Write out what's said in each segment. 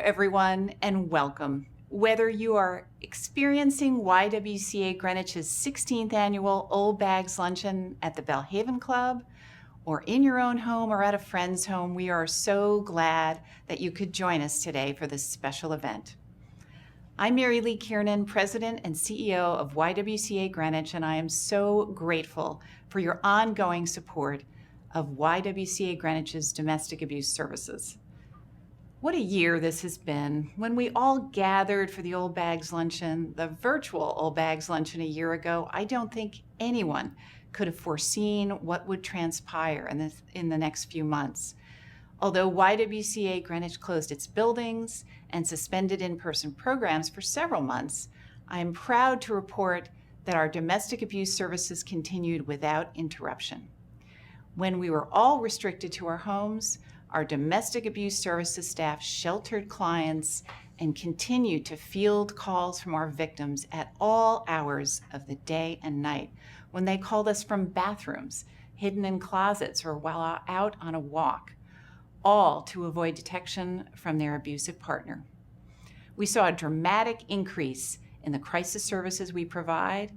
everyone, and welcome. Whether you are experiencing YWCA Greenwich's 16th annual Old Bags Luncheon at the Belhaven Club, or in your own home or at a friend's home, we are so glad that you could join us today for this special event. I'm Mary Lee Kiernan, President and CEO of YWCA Greenwich, and I am so grateful for your ongoing support of YWCA Greenwich's domestic abuse services. What a year this has been. When we all gathered for the Old Bags Luncheon, the virtual Old Bags Luncheon a year ago, I don't think anyone could have foreseen what would transpire in the next few months. Although YWCA Greenwich closed its buildings and suspended in-person programs for several months, I am proud to report that our domestic abuse services continued without interruption. When we were all restricted to our homes, our domestic abuse services staff sheltered clients and continued to field calls from our victims at all hours of the day and night when they called us from bathrooms, hidden in closets, or while out on a walk, all to avoid detection from their abusive partner. We saw a dramatic increase in the crisis services we provide,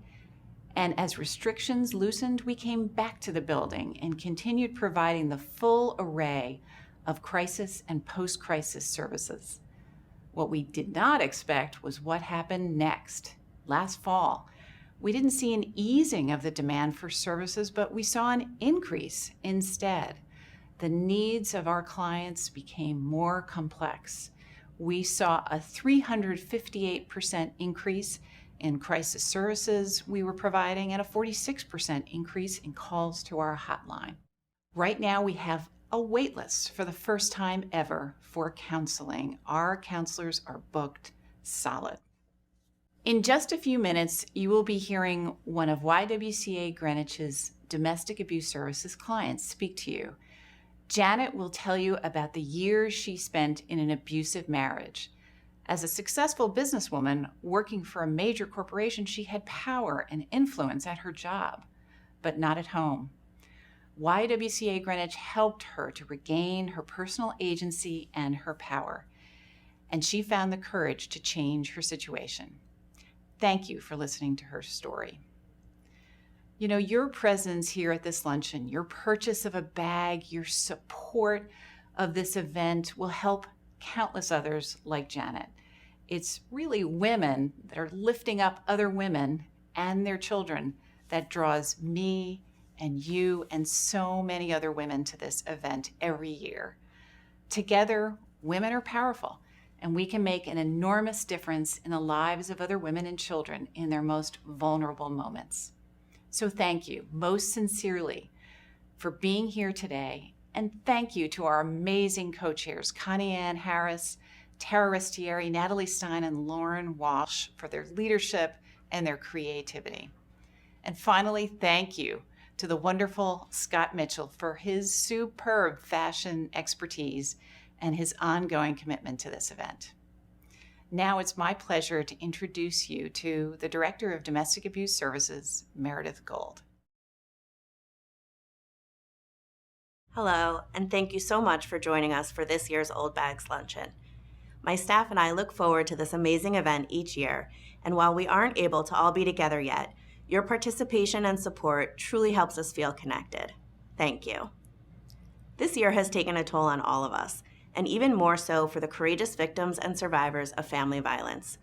and as restrictions loosened, we came back to the building and continued providing the full array of crisis and post-crisis services. What we did not expect was what happened next. Last fall, we didn't see an easing of the demand for services, but we saw an increase instead. The needs of our clients became more complex. We saw a 358% increase in crisis services we were providing and a 46% increase in calls to our hotline. Right now, we have a wait list for the first time ever for counseling. Our counselors are booked solid. In just a few minutes, you will be hearing one of YWCA Greenwich's domestic abuse services clients speak to you. Janet will tell you about the years she spent in an abusive marriage. As a successful businesswoman working for a major corporation, she had power and influence at her job, but not at home. YWCA Greenwich helped her to regain her personal agency and her power, and she found the courage to change her situation. Thank you for listening to her story. You know, your presence here at this luncheon, your purchase of a bag, your support of this event will help countless others like Janet. It's really women that are lifting up other women and their children that draws me and you and so many other women to this event every year. Together, women are powerful, and we can make an enormous difference in the lives of other women and children in their most vulnerable moments. So thank you most sincerely for being here today, and thank you to our amazing co-chairs, Connie Ann Harris, Tara Restieri, Natalie Stein, and Lauren Walsh for their leadership and their creativity. And finally, thank you to the wonderful Scott Mitchell for his superb fashion expertise and his ongoing commitment to this event. Now it's my pleasure to introduce you to the Director of Domestic Abuse Services, Meredith Gold. Hello, and thank you so much for joining us for this year's Old Bags Luncheon. My staff and I look forward to this amazing event each year, and while we aren't able to all be together yet, your participation and support truly helps us feel connected. Thank you. This year has taken a toll on all of us, and even more so for the courageous victims and survivors of family violence.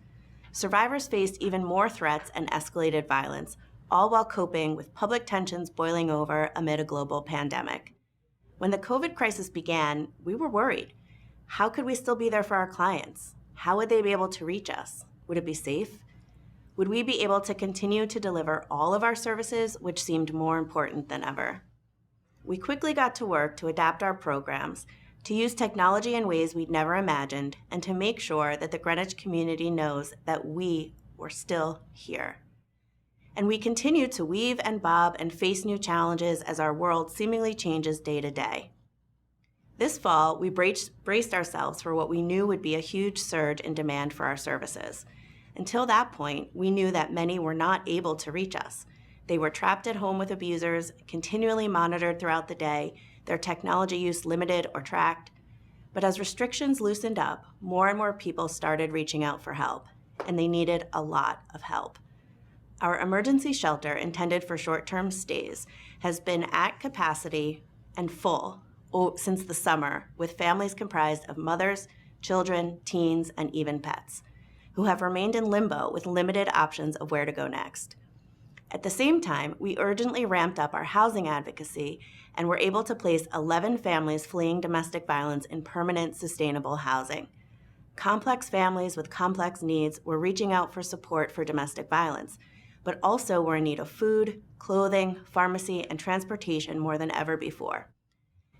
Survivors faced even more threats and escalated violence, all while coping with public tensions boiling over amid a global pandemic. When the COVID crisis began, we were worried. How could we still be there for our clients? How would they be able to reach us? Would it be safe? Would we be able to continue to deliver all of our services, which seemed more important than ever? We quickly got to work to adapt our programs, to use technology in ways we'd never imagined, and to make sure that the Greenwich community knows that we were still here. And we continue to weave and bob and face new challenges as our world seemingly changes day to day. This fall, we braced ourselves for what we knew would be a huge surge in demand for our services. Until that point, we knew that many were not able to reach us. They were trapped at home with abusers, continually monitored throughout the day, their technology use limited or tracked. But as restrictions loosened up, more and more people started reaching out for help, and they needed a lot of help. Our emergency shelter, intended for short-term stays, has been at capacity and full since the summer, with families comprised of mothers, children, teens, and even pets, who have remained in limbo with limited options of where to go next. At the same time, we urgently ramped up our housing advocacy and were able to place 11 families fleeing domestic violence in permanent, sustainable housing. Complex families with complex needs were reaching out for support for domestic violence, but also were in need of food, clothing, pharmacy, and transportation more than ever before.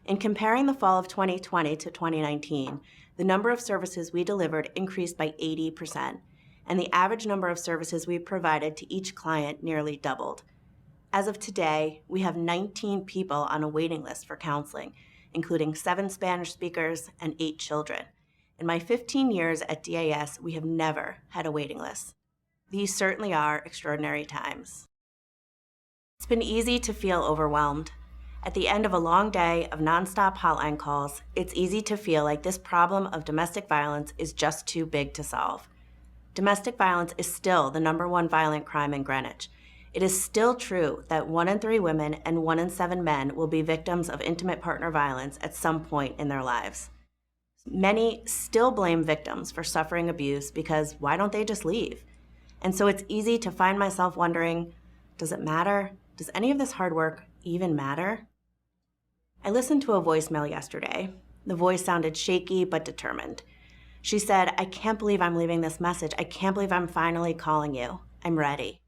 In comparing the fall of 2020 to 2019, the number of services we delivered increased by 80%, and the average number of services we provided to each client nearly doubled. As of today, we have 19 people on a waiting list for counseling, including 7 Spanish speakers and 8 children. In my 15 years at DAS, we have never had a waiting list. These certainly are extraordinary times. It's been easy to feel overwhelmed. At the end of a long day of nonstop hotline calls, it's easy to feel like this problem of domestic violence is just too big to solve. Domestic violence is still the #1 violent crime in Greenwich. It is still true that 1 in 3 women and 1 in 7 men will be victims of intimate partner violence at some point in their lives. Many still blame victims for suffering abuse because why don't they just leave? And so it's easy to find myself wondering, does it matter? Does any of this hard work even matter? I listened to a voicemail yesterday. The voice sounded shaky but determined. She said, "I can't believe I'm leaving this message. I can't believe I'm finally calling you. I'm ready."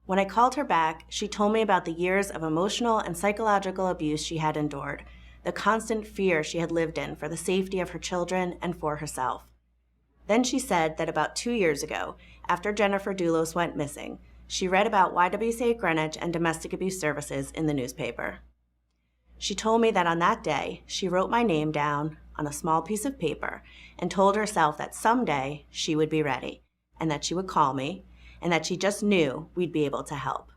When I called her back, she told me about the years of emotional and psychological abuse she had endured, the constant fear she had lived in for the safety of her children and for herself. Then she said that about 2 years ago, after Jennifer Dulos went missing, she read about YWCA Greenwich and domestic abuse services in the newspaper. She told me that on that day, she wrote my name down on a small piece of paper and told herself that someday she would be ready and that she would call me and that she just knew we'd be able to help.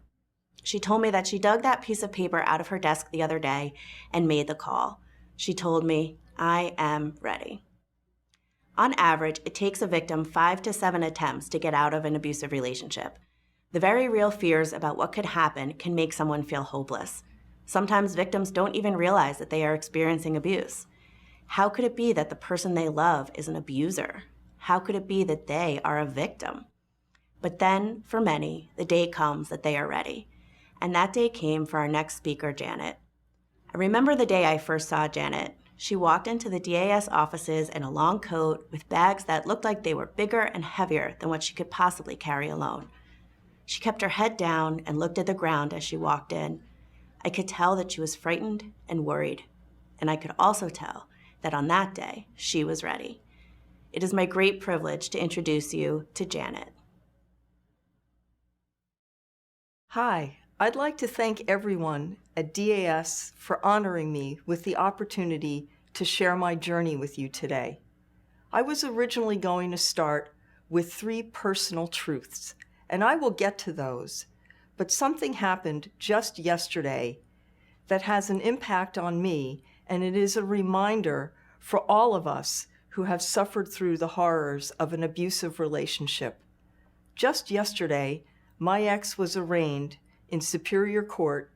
She told me that she dug that piece of paper out of her desk the other day and made the call. She told me, "I am ready." On average, it takes a victim 5 to 7 attempts to get out of an abusive relationship. The very real fears about what could happen can make someone feel hopeless. Sometimes victims don't even realize that they are experiencing abuse. How could it be that the person they love is an abuser? How could it be that they are a victim? But then, for many, the day comes that they are ready. And that day came for our next speaker, Janet. I remember the day I first saw Janet. She walked into the DAS offices in a long coat with bags that looked like they were bigger and heavier than what she could possibly carry alone. She kept her head down and looked at the ground as she walked in. I could tell that she was frightened and worried, and I could also tell that on that day, she was ready. It is my great privilege to introduce you to Janet. Hi, I'd like to thank everyone at DAS for honoring me with the opportunity to share my journey with you today. I was originally going to start with 3 personal truths, and I will get to those, but something happened just yesterday that has an impact on me, and it is a reminder for all of us who have suffered through the horrors of an abusive relationship. Just yesterday, my ex was arraigned in Superior Court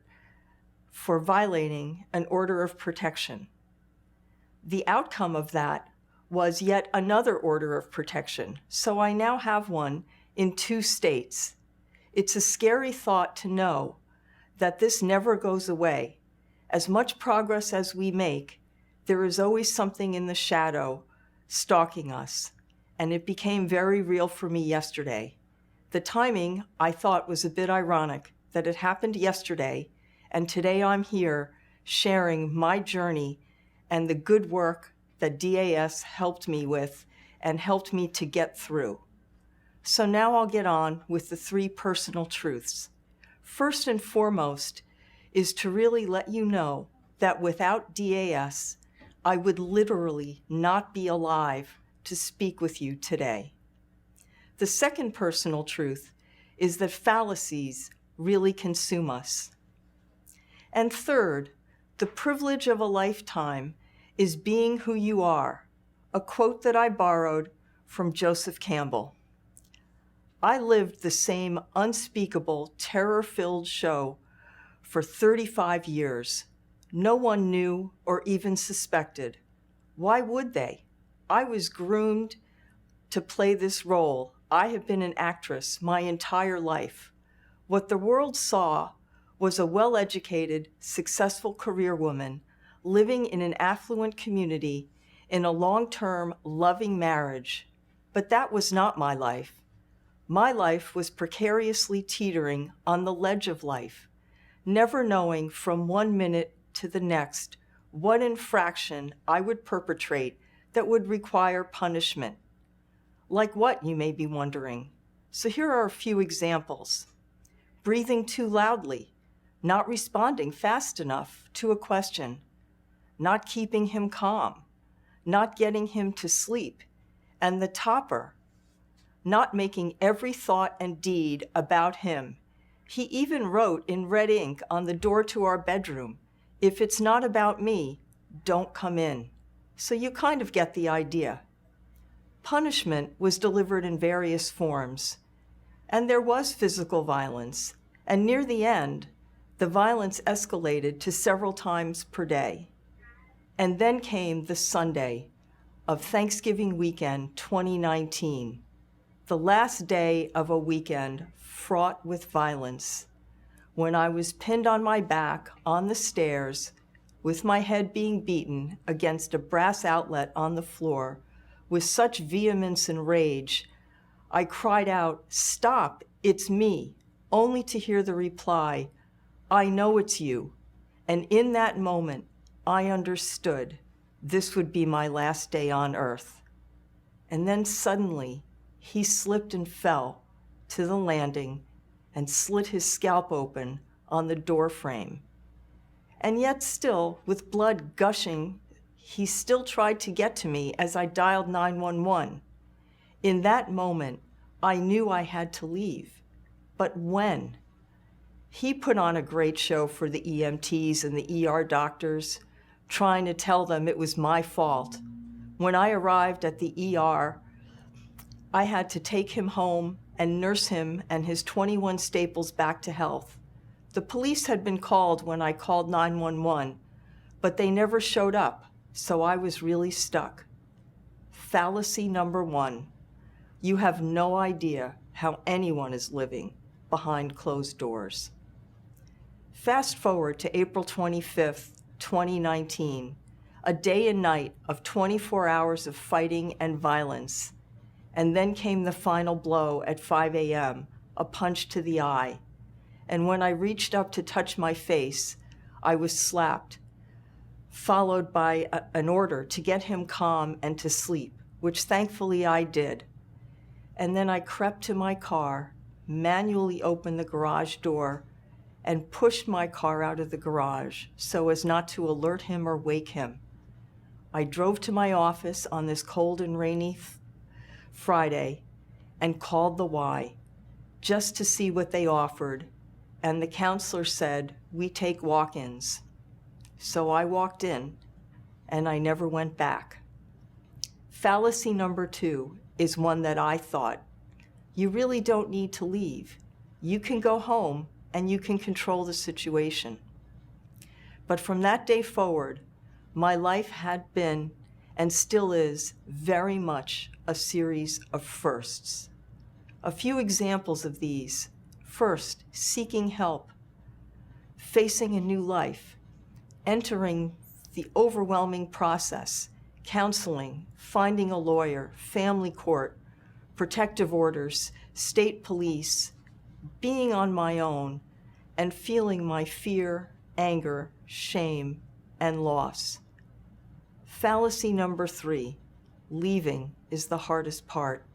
for violating an order of protection. The outcome of that was yet another order of protection, so I now have one in 2 states. It's a scary thought to know that this never goes away. As much progress as we make, there is always something in the shadow stalking us, and it became very real for me yesterday. The timing, I thought, was a bit ironic that it happened yesterday, and today I'm here sharing my journey and the good work that DAS helped me with and helped me to get through. So now I'll get on with the 3 personal truths. First and foremost is to really let you know that without DAS, I would literally not be alive to speak with you today. The second personal truth is that fallacies really consume us. And third, the privilege of a lifetime is being who you are a quote that I borrowed from Joseph Campbell. I lived the same unspeakable, terror-filled show for 35 years. No one knew or even suspected. Why would they? I was groomed to play this role. I have been an actress my entire life. What the world saw was a well-educated, successful career woman living in an affluent community in a long-term, loving marriage. But that was not my life. My life was precariously teetering on the ledge of life, never knowing from one minute to the next what infraction I would perpetrate that would require punishment. Like what, you may be wondering? So here are a few examples. Breathing too loudly, not responding fast enough to a question, not keeping him calm, not getting him to sleep, and the topper, not making every thought and deed about him. He even wrote in red ink on the door to our bedroom, "If it's not about me, don't come in." So you kind of get the idea. Punishment was delivered in various forms, and there was physical violence, and near the end, the violence escalated to several times per day. And then came the Sunday of Thanksgiving weekend 2019, the last day of a weekend fraught with violence, when I was pinned on my back on the stairs with my head being beaten against a brass outlet on the floor with such vehemence and rage, I cried out, "Stop, it's me," only to hear the reply, "I know it's you." And in that moment, I understood this would be my last day on earth. And then suddenly, he slipped and fell to the landing and slit his scalp open on the door frame. And yet still, with blood gushing, he still tried to get to me as I dialed 911. In that moment, I knew I had to leave. But when? He put on a great show for the EMTs and the ER doctors, trying to tell them it was my fault. When I arrived at the ER, I had to take him home and nurse him and his 21 staples back to health. The police had been called when I called 911, but they never showed up, so I was really stuck. Fallacy number one: you have no idea how anyone is living behind closed doors. Fast forward to April 25th, 2019, a day and night of 24 hours of fighting and violence. And then came the final blow at 5 a.m., a punch to the eye. And when I reached up to touch my face, I was slapped, followed by an order to get him calm and to sleep, which thankfully I did. And then I crept to my car, manually opened the garage door, and pushed my car out of the garage so as not to alert him or wake him. I drove to my office on this cold and rainy Friday and called the Y just to see what they offered, and the counselor said, "We take walk-ins." So I walked in, and I never went back. Fallacy number two is one that I thought, you really don't need to leave. You can go home and you can control the situation. But from that day forward, my life had been and still is very much a series of firsts. A few examples of these: first, seeking help, facing a new life, entering the overwhelming process, counseling, finding a lawyer, family court, protective orders, state police, being on my own, and feeling my fear, anger, shame, and loss. Fallacy number three: leaving is the hardest part.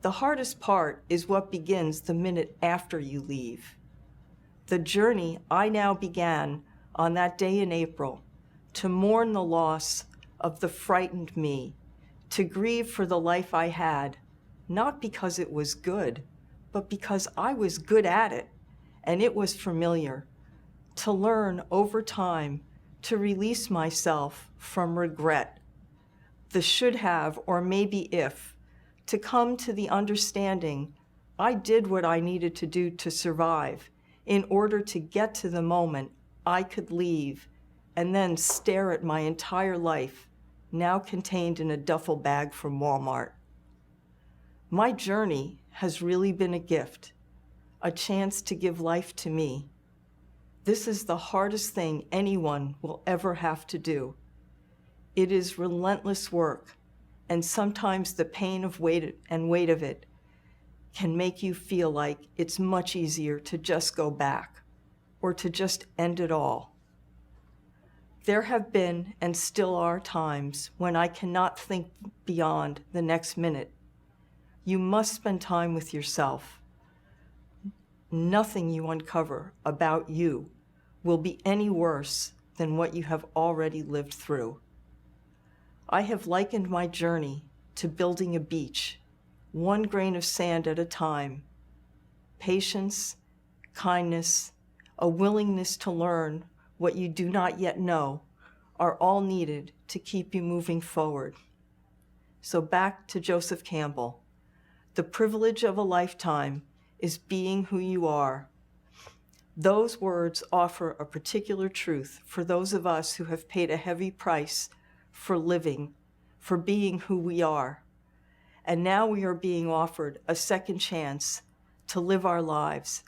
The hardest part is what begins the minute after you leave. The journey I now began on that day in April, to mourn the loss of the frightened me, to grieve for the life I had, not because it was good, but because I was good at it, and it was familiar, to learn over time to release myself from regret. the should have or maybe if, to come to the understanding I did what I needed to do to survive in order to get to the moment I could leave and then stare at my entire life, now contained in a duffel bag from Walmart. My journey has really been a gift, a chance to give life to me. This is the hardest thing anyone will ever have to do. It is relentless work, and sometimes the pain of weight of it can make you feel like it's much easier to just go back or to just end it all. There have been and still are times when I cannot think beyond the next minute. You must spend time with yourself. Nothing you uncover about you will be any worse than what you have already lived through. I have likened my journey to building a beach, one grain of sand at a time. Patience, kindness, a willingness to learn what you do not yet know are all needed to keep you moving forward. So back to Joseph Campbell. The privilege of a lifetime is being who you are. Those words offer a particular truth for those of us who have paid a heavy price for living, for being who we are. And now we are being offered a second chance to live our lives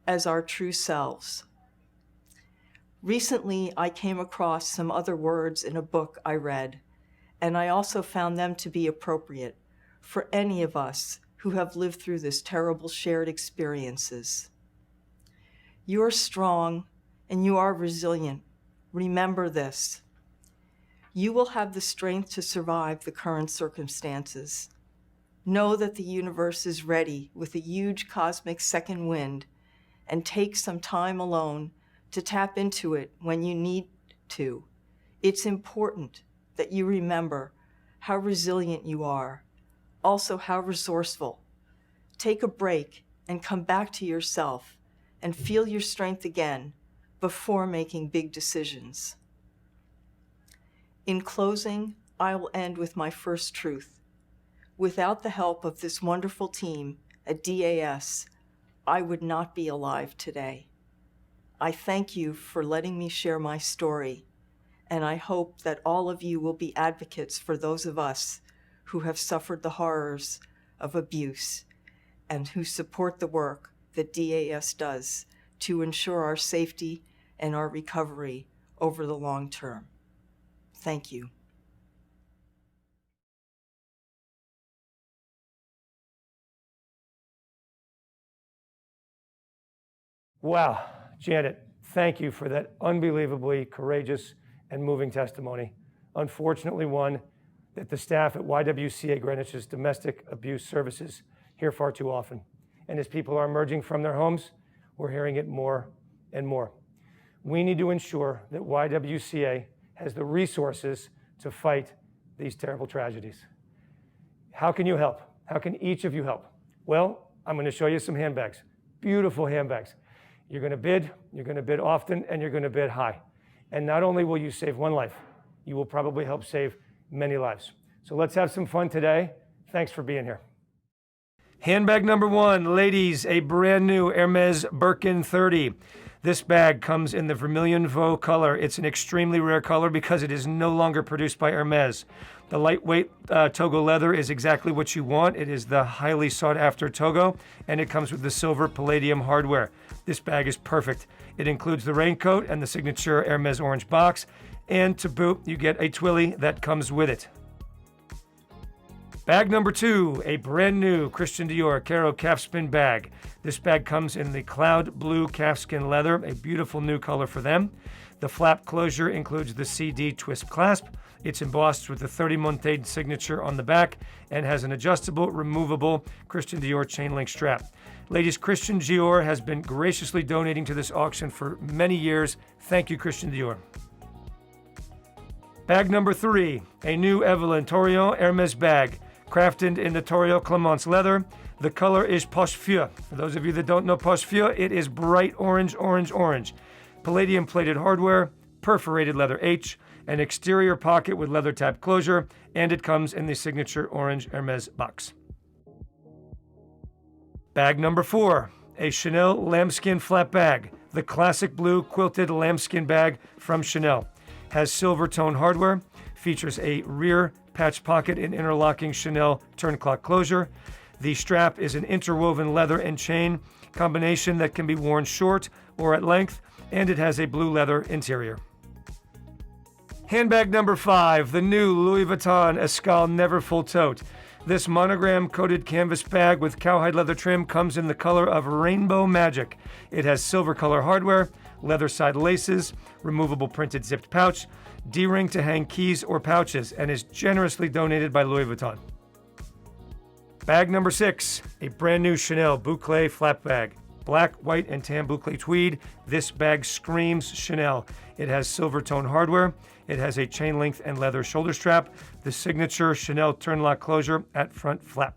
as our true selves. Recently, I came across some other words in a book I read, and I also found them to be appropriate for any of us who have lived through this terrible shared experiences. You are strong and you are resilient. Remember this. You will have the strength to survive the current circumstances. Know that the universe is ready with a huge cosmic second wind, and take some time alone to tap into it when you need to. It's important that you remember how resilient you are, also how resourceful. Take a break and come back to yourself and feel your strength again before making big decisions. In closing, I will end with my first truth. Without the help of this wonderful team at DAS, I would not be alive today. I thank you for letting me share my story, and I hope that all of you will be advocates for those of us who have suffered the horrors of abuse and who support the work that DAS does to ensure our safety and our recovery over the long term. Thank you. Wow, Janet, thank you for that unbelievably courageous and moving testimony. Unfortunately, one that the staff at YWCA Greenwich's Domestic Abuse Services hear far too often. And as people are emerging from their homes, we're hearing it more and more. We need to ensure that YWCA has the resources to fight these terrible tragedies. How can you help? How can each of you help? Well, I'm going to show you some handbags, beautiful handbags. You're going to bid often, and you're going to bid high. And not only will you save one life, you will probably help save many lives. So let's have some fun today. Thanks for being here. Handbag number one, ladies, a brand new Hermes Birkin 30. This bag comes in the Vermilion Veau color. It's an extremely rare color because it is no longer produced by Hermes. The lightweight Togo leather is exactly what you want. It is the highly sought after Togo, and it comes with the silver palladium hardware. This bag is perfect. It includes the raincoat and the signature Hermes orange box, and to boot, you get a Twilly that comes with it. Bag number two, a brand new Christian Dior Caro calfskin bag. This bag comes in the cloud blue calfskin leather, a beautiful new color for them. The flap closure includes the CD twist clasp. It's embossed with the 30-month signature on the back and has an adjustable, removable Christian Dior chain link strap. Ladies, Christian Dior has been graciously donating to this auction for many years. Thank you, Christian Dior. Bag number three, a new Evelyn Torion Hermes bag, crafted in the Torion Clemence leather. The color is Poche Feu. For those of you that don't know Poche Feu, it is bright orange, orange, orange. Palladium plated hardware, perforated leather H, an exterior pocket with leather tab closure, and it comes in the signature orange Hermes box. Bag number 4, a Chanel lambskin flat bag. The classic blue quilted lambskin bag from Chanel. Has silver tone hardware, features a rear patch pocket and interlocking Chanel turn-clock closure. The strap is an interwoven leather and chain combination that can be worn short or at length, and it has a blue leather interior. Handbag number 5, the new Louis Vuitton Escale Never Full Tote. This monogram-coated canvas bag with cowhide leather trim comes in the color of Rainbow Magic. It has silver color hardware, leather side laces, removable printed zipped pouch, D-ring to hang keys or pouches, and is generously donated by Louis Vuitton. Bag number 6, a brand new Chanel boucle flap bag. Black, white, and tan boucle tweed. This bag screams Chanel. It has silver tone hardware. It has a chain length and leather shoulder strap. The signature Chanel turn lock closure at front flap.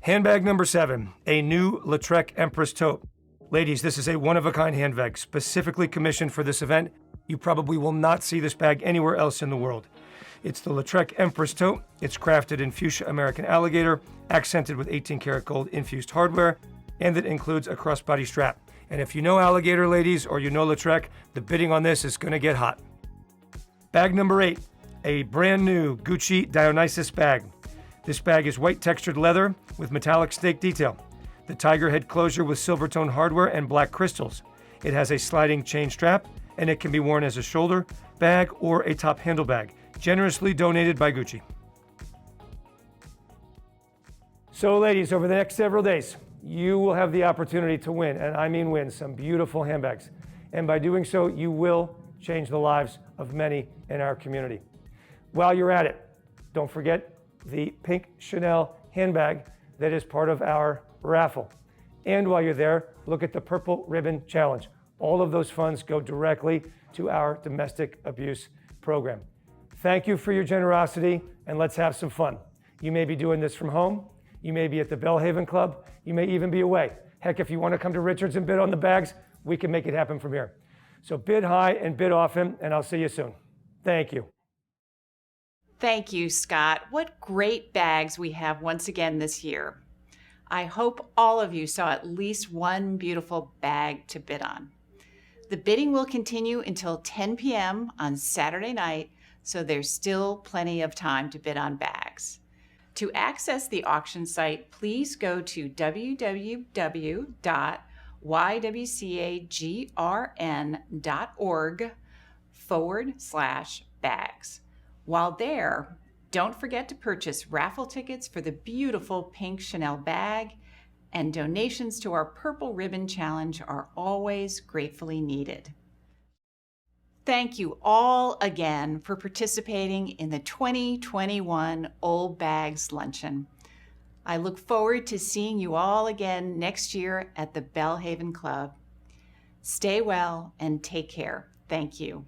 Handbag number 7, a new Lautrec Empress tote. Ladies, this is a one-of-a-kind handbag specifically commissioned for this event. You probably will not see this bag anywhere else in the world. It's the Lautrec Empress tote. It's crafted in fuchsia American alligator, accented with 18-karat gold infused hardware, and it includes a crossbody strap. And if you know alligator, ladies, or you know Lautrec, the bidding on this is going to get hot. Bag number 8, a brand new Gucci Dionysus bag. This bag is white textured leather with metallic snake detail. The tiger head closure with silver tone hardware and black crystals. It has a sliding chain strap, and it can be worn as a shoulder bag or a top handle bag. Generously donated by Gucci. So ladies, over the next several days, you will have the opportunity to win, and I mean win, some beautiful handbags. And by doing so, you will change the lives of many in our community. While you're at it, don't forget the pink Chanel handbag that is part of our raffle. And while you're there, look at the Purple Ribbon Challenge. All of those funds go directly to our domestic abuse program. Thank you for your generosity, and let's have some fun. You may be doing this from home. You may be at the Belhaven Club. You may even be away. Heck, if you want to come to Richards and bid on the bags, we can make it happen from here. So bid high and bid often, and I'll see you soon. Thank you. Thank you, Scott. What great bags we have once again this year. I hope all of you saw at least one beautiful bag to bid on. The bidding will continue until 10 p.m. on Saturday night, so there's still plenty of time to bid on bags. To access the auction site, please go to www.ywcagrn.org/bags. While there, don't forget to purchase raffle tickets for the beautiful pink Chanel bag, and donations to our Purple Ribbon Challenge are always gratefully needed. Thank you all again for participating in the 2021 Old Bags Luncheon. I look forward to seeing you all again next year at the Belhaven Club. Stay well and take care. Thank you.